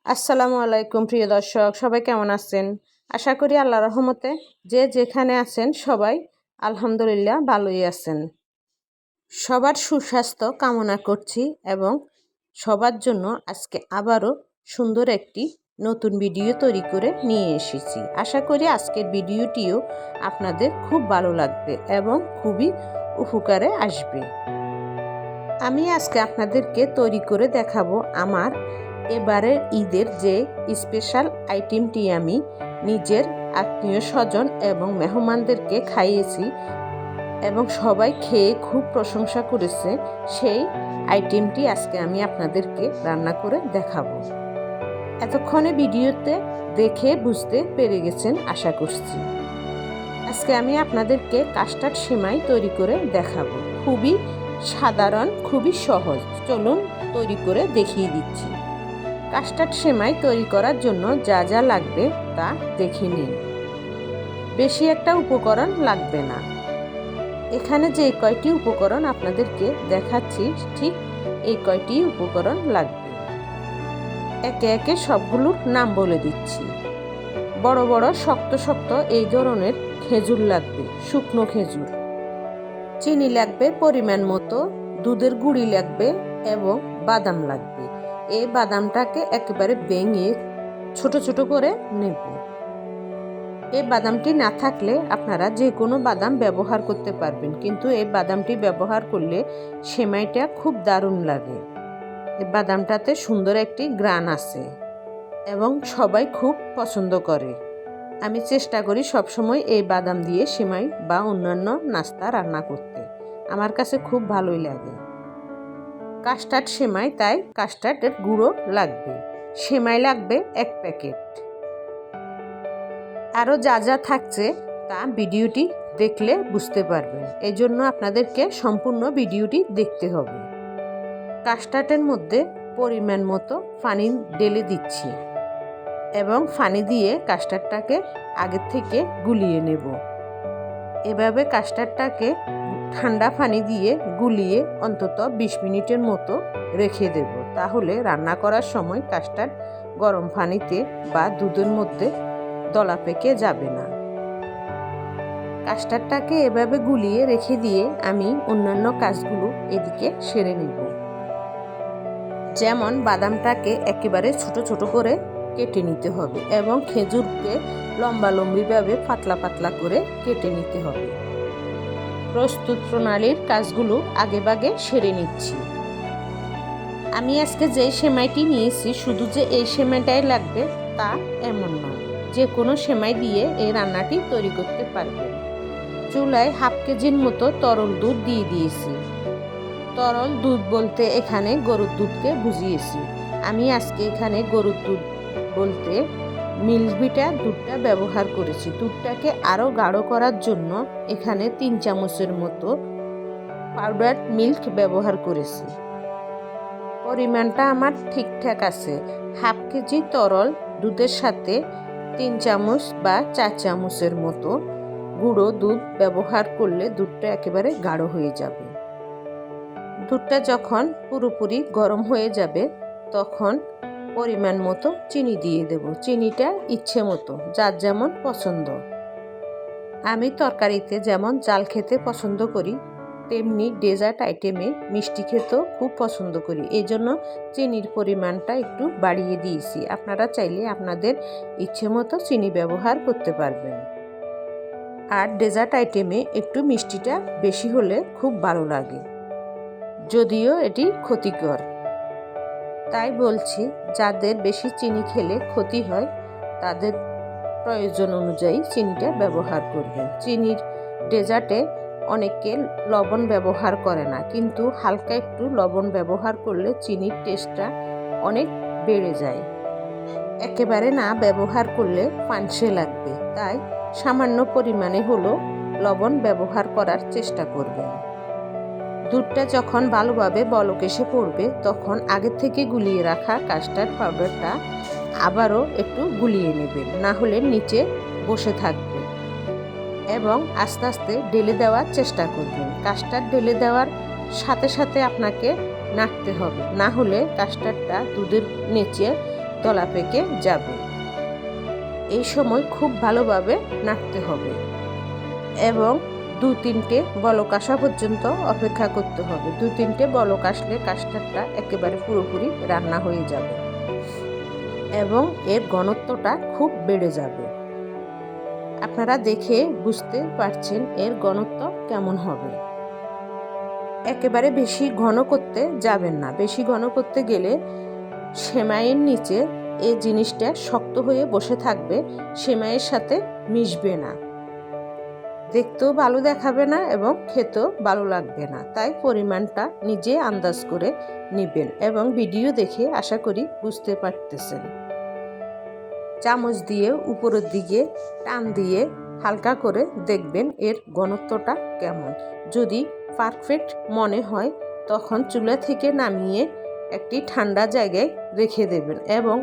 আসসালামু আলাইকুম প্রিয় দর্শক, সবাই কেমন আছেন? আশা করি আল্লাহর রহমতে যে যেখানে আছেন সবাই আলহামদুলিল্লাহ ভালোই আছেন। সবার সুস্বাস্থ্য কামনা করছি এবং সবার জন্য আজকে আবারও সুন্দর একটি নতুন ভিডিও তৈরি করে নিয়ে এসেছি। আশা করি আজকের ভিডিওটিও আপনাদের খুব ভালো লাগবে এবং খুবই উপকারে আসবে। আমি আজকে আপনাদেরকে তৈরি করে দেখাবো আমার এবারের ঈদের যে স্পেশাল আইটেমটি আমি নিজের আত্মীয় স্বজন এবং মেহমানদেরকে খাইয়েছি এবং সবাই খেয়ে খুব প্রশংসা করেছে, সেই আইটেমটি আজকে আমি আপনাদেরকে রান্না করে দেখাবো। এতক্ষণে ভিডিওতে দেখে বুঝতে পেরে গেছেন আশা করছি। আজকে আমি আপনাদেরকে কাস্টার্ড সেমাই তৈরি করে দেখাবো। খুবই সাধারণ, খুবই সহজ। চলুন তৈরি করে দেখিয়ে দিচ্ছি। কাস্টার্ড সেমাই তৈরি করার জন্য যা যা লাগবে তা দেখে নিন। বেশি একটা উপকরণ লাগবে না। এখানে যে কয়টি উপকরণ আপনাদেরকে দেখাচ্ছি ঠিক এই কয়টি উপকরণ লাগবে। একে একে সবগুলোর নাম বলে দিচ্ছি। বড় বড় শক্ত শক্ত এই ধরনের খেজুর লাগবে, শুকনো খেজুর। চিনি লাগবে পরিমাণ মতো, দুধের গুঁড়ি লাগবে এবং বাদাম লাগবে। এই বাদামটাকে একেবারে ভেঙে ছোট ছোট করে নেব। এই বাদামটি না থাকলে আপনারা যে কোনো বাদাম ব্যবহার করতে পারবেন, কিন্তু এই বাদামটি ব্যবহার করলে সেমাইটা খুব দারুণ লাগে। এই বাদামটাতে সুন্দর একটি গ্রান আছে এবং সবাই খুব পছন্দ করে। আমি চেষ্টা করি সবসময় এই বাদাম দিয়ে সেমাই বা অন্যান্য নাস্তা রান্না করতে। আমার কাছে খুব ভালোই লাগে। কাস্টার্ড সেমাই, তাই কাস্টার্ডের গুঁড়ো লাগবে। সেমাই লাগবে 1 প্যাকেট। আরও যা যা থাকছে তা ভিডিওটি দেখলে বুঝতে পারবেন। এই জন্য আপনাদেরকে সম্পূর্ণ ভিডিওটি দেখতে হবে। কাস্টার্ডের মধ্যে পরিমাণ মতো পানি ঢেলে দিচ্ছি এবং পানি দিয়ে কাস্টার্ডটাকে আগের থেকে গুলিয়ে নেব। এভাবে কাস্টার্ডটাকে ঠান্ডা পানি দিয়ে গুলিয়ে অন্তত 20 মিনিটের মতো রেখে দেব। তাহলে রান্না করার সময় কাস্টার্ড গরম পানিতে বা দুধের মধ্যে দলা পেকে যাবে না। কাস্টার্ডটাকে এভাবে গুলিয়ে রেখে দিয়ে আমি অন্যান্য কাজগুলো এদিকে সেরে নেব। যেমন বাদামটাকে একেবারে ছোট ছোট করে কেটে নিতে হবে এবং খেজুরকে লম্বালম্বিভাবে পাতলা পাতলা করে কেটে নিতে হবে। প্রস্তুত প্রণালীর কাজগুলো আগেভাগে সেরে নিচ্ছি। আমি আজকে যে সেমাইটি নিয়েছি, শুধু যে এই সেমাইটাই লাগবে তা এমন নয়, যে কোনো সেমাই দিয়ে এই রান্নাটি তৈরি করতে পারবেন। চুলায় 1/2 কেজির মতো তরল দুধ দিয়ে দিয়েছি। তরল দুধ বলতে এখানে গরুর দুধকে বুঝিয়েছি। আমি আজকে এখানে গরুর দুধ বলতে মিল্কভিটা দুধটা ব্যবহার করেছি। দুধটাকে আরও গাঢ় করার জন্য এখানে 3 চামচের মতো পাউডার মিল্ক ব্যবহার করেছি। পরিমাণটা আমার ঠিকঠাক আছে। 1/2 কেজি তরল দুধের সাথে 3 চামচ বা 4 চামচের মতো গুঁড়ো দুধ ব্যবহার করলে দুধটা একেবারে গাঢ় হয়ে যাবে। দুধটা যখন পুরোপুরি গরম হয়ে যাবে তখন পরিমাণ মতো চিনি দিয়ে দেব। চিনিটা ইচ্ছে মতো, যার যেমন পছন্দ। আমি তরকারিতে যেমন জাল খেতে পছন্দ করি, তেমনি ডেজার্ট আইটেমে মিষ্টি খেতেও খুব পছন্দ করি। এই জন্য চিনির পরিমাণটা একটু বাড়িয়ে দিয়েছি। আপনারা চাইলে আপনাদের ইচ্ছে মতো চিনি ব্যবহার করতে পারবেন। আর ডেজার্ট আইটেমে একটু মিষ্টিটা বেশি হলে খুব ভালো লাগে, যদিও এটি ক্ষতিকর। তাই বলছি, যাদের বেশি চিনি খেলে ক্ষতি হয় তাদের প্রয়োজন অনুযায়ী চিনিটা ব্যবহার করবেন। চিনির ডেজার্টে অনেকে লবণ ব্যবহার করে না, কিন্তু হালকা একটু লবণ ব্যবহার করলে চিনির টেস্টটা অনেক বেড়ে যায়। একেবারে না ব্যবহার করলে পানসে লাগবে, তাই সামান্য পরিমাণে হলেও লবণ ব্যবহার করার চেষ্টা করবেন। দুধটা যখন ভালোভাবে বলক এসে পড়বে তখন আগে থেকে গুলিয়ে রাখা কাস্টার্ড পাউডারটা আবারও একটু গুলিয়ে নেবেন, না হলে নিচে বসে থাকবে। এবং আস্তে আস্তে ঢেলে দেওয়ার চেষ্টা করবেন। কাস্টার্ড ঢেলে দেওয়ার সাথে সাথে আপনাকে নাড়তে হবে, না হলে কাস্টার্ডটা দুধের নিচে দলা পেকে যাবে। এই সময় খুব ভালোভাবে নাড়তে হবে এবং 2-3টে বলক আসা পর্যন্ত অপেক্ষা করতে হবে। 2-3টে বলক আসলে কাস্টার্ডটা একেবারে পুরোপুরি রান্না হয়ে যাবে এবং এর ঘনত্বটা খুব বেড়ে যাবে। আপনারা দেখে বুঝতে পারছেন এর ঘনত্ব কেমন হবে। একেবারে বেশি ঘন করতে যাবেন না। বেশি ঘন করতে গেলে সেমাইয়ের নিচে এই জিনিসটা শক্ত হয়ে বসে থাকবে, সেমাইয়ের সাথে মিশবে না, দেখতেও ভালো দেখাবে না এবং খেতেও ভালো লাগবে না। তাই পরিমাণটা নিজে আন্দাজ করে নেবেন এবং ভিডিও দেখে আশা করি বুঝতে পারতেছেন। চামচ দিয়ে উপরের দিকে টান দিয়ে হালকা করে দেখবেন এর ঘনত্বটা কেমন। যদি পারফেক্ট মনে হয় তখন চুলা থেকে নামিয়ে একটি ঠান্ডা জায়গায় রেখে দেবেন এবং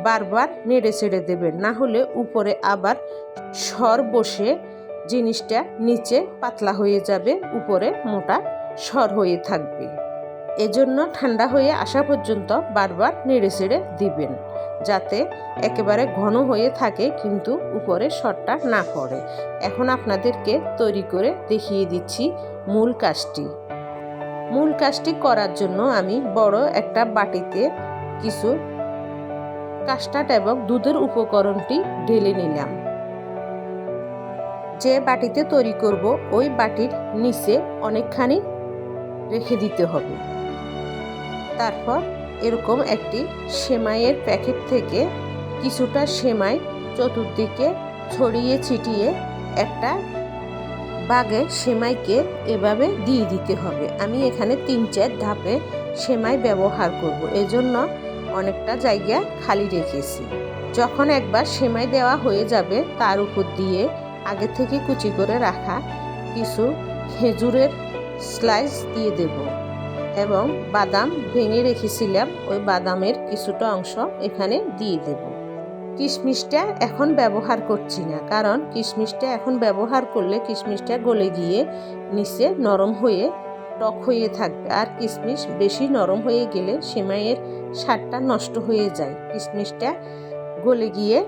বারবার নেড়ে ছেড়ে দেবেন, না হলে উপরে আবার সর বসে জিনিসটা নিচে পাতলা হয়ে যাবে, উপরে মোটা সর হয়ে থাকবে। এজন্য ঠান্ডা হয়ে আসা পর্যন্ত বারবার নেড়ে ছেড়ে দিবেন, যাতে একেবারে ঘন হয়ে থাকে কিন্তু উপরে সরটা না পড়ে। এখন আপনাদেরকে তৈরি করে দেখিয়ে দিচ্ছি মূল কাজটি। মূল কাজটি করার জন্য আমি বড় একটা বাটিতে কিছু কাস্টার্ড এবং দুধের উপকরণটি ঢেলে নিলাম। যে বাটিতে তৈরি করব ওই বাটির নিচে অনেকখানি রেখে দিতে হবে। তারপর এরকম একটি সেমাইয়ের প্যাকেট থেকে কিছুটা সেমাই চতুর্দিকে ছড়িয়ে ছিটিয়ে একটা বাগে সেমাইকে এভাবে দিয়ে দিতে হবে। আমি এখানে 3-4 ধাপে সেমাই ব্যবহার করব, এজন্য অনেকটা জায়গা খালি রেখেছি। যখন একবার সেমাই দেওয়া হয়ে যাবে তার উপর দিয়ে আগে থেকে কুচি করে রাখা কিছু খেজুরের স্লাইস দিয়ে দেব এবং বাদাম ভেঙে রেখেছিলাম ওই বাদামের কিছুটা অংশ এখানে দিয়ে দেব। কিশমিশটা এখন ব্যবহার করছি না, কারণ কিশমিশটা এখন ব্যবহার করলে কিশমিশটা গলে গিয়ে নিচে নরম হয়ে টক হয়ে থাকবে, আর কিশমিশ বেশি নরম হয়ে গেলে সেমাইয়ের স্বাদটা নষ্ট হয়ে যায়, কিশমিশটা গলে গিয়ে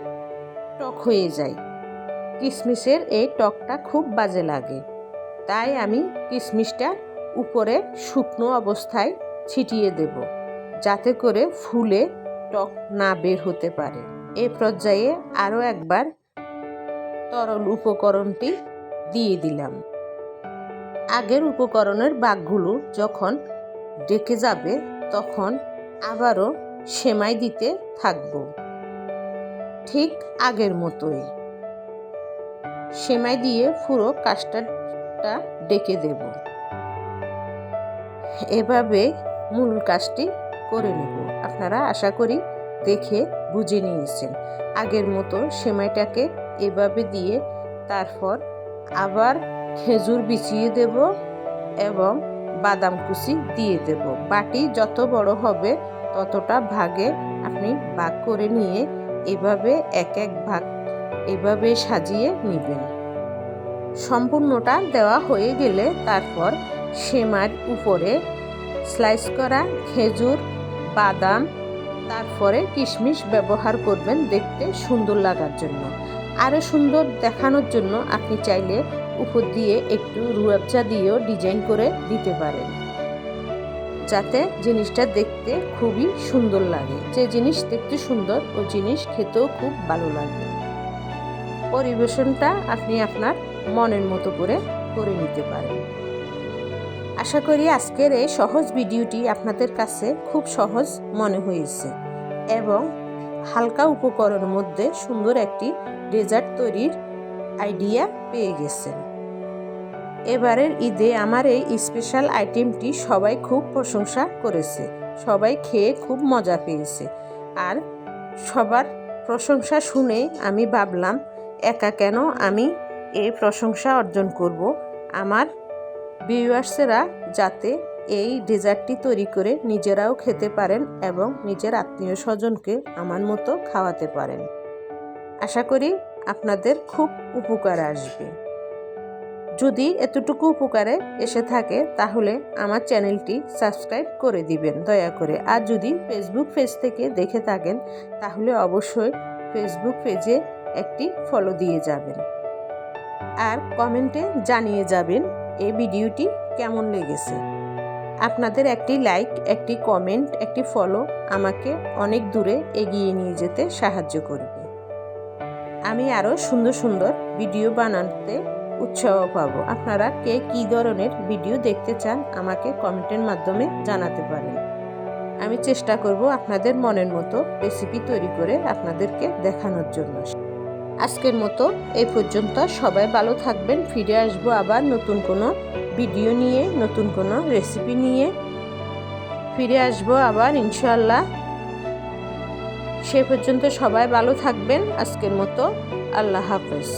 টক হয়ে যায়। কিশমিশের এই টকটা খুব বাজে লাগে, তাই আমি কিশমিশটা উপরে শুকনো অবস্থায় ছিটিয়ে দেব, যাতে করে ফুলে টক না বের হতে পারে। এই পর্যায়ে আরও একবার তরল উপকরণটি দিয়ে দিলাম। আগের উপকরণের ভাগগুলো যখন ডেকে যাবে তখন আবারও সেমাই দিতে থাকব, ঠিক আগের মতোই সেমাই দিয়ে পুরো কাস্টার্ডটা ডেকে দেব। এভাবে মূল কাজটি করে নেব। আপনারা আশা করি দেখে বুঝে নিয়েছেন। আগের মতো সেমাইটাকে এভাবে দিয়ে তারপর আবার খেজুর বিছিয়ে দেব এবং বাদাম কুচি দিয়ে দেব। বাটি যত বড় হবে ততটা ভাগে আপনি ভাগ করে নিয়ে এভাবে এক এক ভাগ এভাবে সাজিয়ে নেবেন। সম্পূর্ণটা দেওয়া হয়ে গেলে তারপর সেমাইয়ের উপরে স্লাইস করা খেজুর, বাদাম, তারপরে কিশমিশ ব্যবহার করবেন দেখতে সুন্দর লাগার জন্য। আরও সুন্দর দেখানোর জন্য আপনি চাইলে উপর দিয়ে একটু রুয়াবজা দিয়েও ডিজাইন করে দিতে পারেন, যাতে জিনিসটা দেখতে খুবই সুন্দর লাগে। যে জিনিস দেখতে সুন্দর ও জিনিস খেতেও খুব ভালো লাগে। পরিবেশনটা আপনি আপনার মনের মতো করে নিতে পারেন। আশা করি আজকের এই সহজ ভিডিওটি আপনাদের কাছে খুব সহজ মনে হয়েছে এবং হালকা উপকরণের মধ্যে সুন্দর একটি ডেজার্ট তৈরির আইডিয়া পেয়ে গেছেন। এবারের ঈদে আমার এই স্পেশাল আইটেমটি সবাই খুব প্রশংসা করেছে, সবাই খেয়ে খুব মজা পেয়েছে। আর সবার প্রশংসা শুনে আমি ভাবলাম একা কেন আমি এই প্রশংসা অর্জন করব, আমার ভিউয়ার্সেরা যাতে এই ডেজার্টটি তৈরি করে নিজেরাও খেতে পারেন এবং নিজের আত্মীয় স্বজনকে আমার মতো খাওয়াতে পারেন। আশা করি আপনাদের খুব উপকার আসবে। যদি এতটুকু উপকারে এসে থাকে তাহলে আমার চ্যানেলটি সাবস্ক্রাইব করে দিবেন দয়া করে। আর যদি ফেসবুক পেজ থেকে দেখে থাকেন তাহলে অবশ্যই ফেসবুক পেজে একটি ফলো দিয়ে যাবেন। আর কমেন্টে জানিয়ে যাবেন এই ভিডিওটি কেমন লেগেছে। আপনাদের একটি লাইক, একটি কমেন্ট, একটি ফলো আমাকে অনেক দূরে এগিয়ে নিয়ে যেতে সাহায্য করবে। আমি আরও সুন্দর সুন্দর ভিডিও বানাতে উৎসাহ পাবো। আপনারা কে কী ধরনের ভিডিও দেখতে চান আমাকে কমেন্টের মাধ্যমে জানাতে পারেন। আমি চেষ্টা করব আপনাদের মনের মতো রেসিপি তৈরি করে আপনাদেরকে দেখানোর জন্য। আজকের মতো এই পর্যন্ত। সবাই ভালো থাকবেন। ফিরে আসবো আবার নতুন কোনো ভিডিও নিয়ে, নতুন কোনো রেসিপি নিয়ে ফিরে আসবো আবার ইনশাআল্লাহ। সে পর্যন্ত সবাই ভালো থাকবেন। আজকের মতো আল্লাহ হাফেজ।